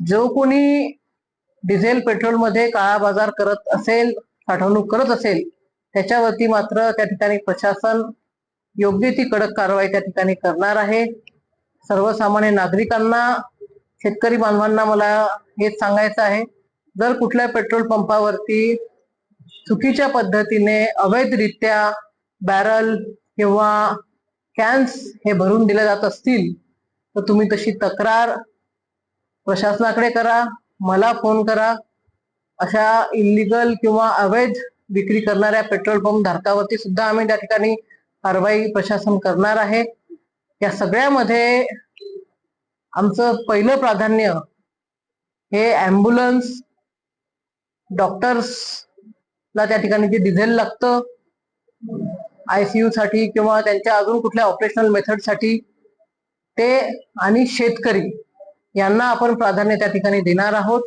जो कोणी डिझेल पेट्रोलमध्ये काळा बाजार करत असेल, साठवणूक करत असेल, त्याच्यावरती मात्र त्या ठिकाणी प्रशासन योग्य ती कडक कारवाई त्या ठिकाणी करणार आहे. सर्वसामान्य नागरिकांना, शेतकरी बांधवांना मला हेच सांगायचं आहे, जर कुठल्या पेट्रोल पंपावरती चुकीच्या पद्धतीने अवैधरित्या बॅरल किंवा कॅन्स हे भरून दिले जात असतील तर तुम्ही तशी तक्रार प्रशासनाकडे करा, मला फोन करा. अशा इलिगल किंवा अवैध विक्री करणाऱ्या पेट्रोल पंप धारकावरती सुद्धा आम्ही त्या ठिकाणी कारवाई प्रशासन करणार आहे. या सगळ्यामध्ये आमचं पहिलं प्राधान्य हे ॲम्ब्युलन्स, डॉक्टर्सला त्या ठिकाणी जे डिझेल लागतं ICU साठी किंवा त्यांच्या अजून कुठल्या ऑपरेशनल मेथडसाठी ते, आणि शेतकरी यांना आपण प्राधान्य त्या ठिकाणी देणार आहोत.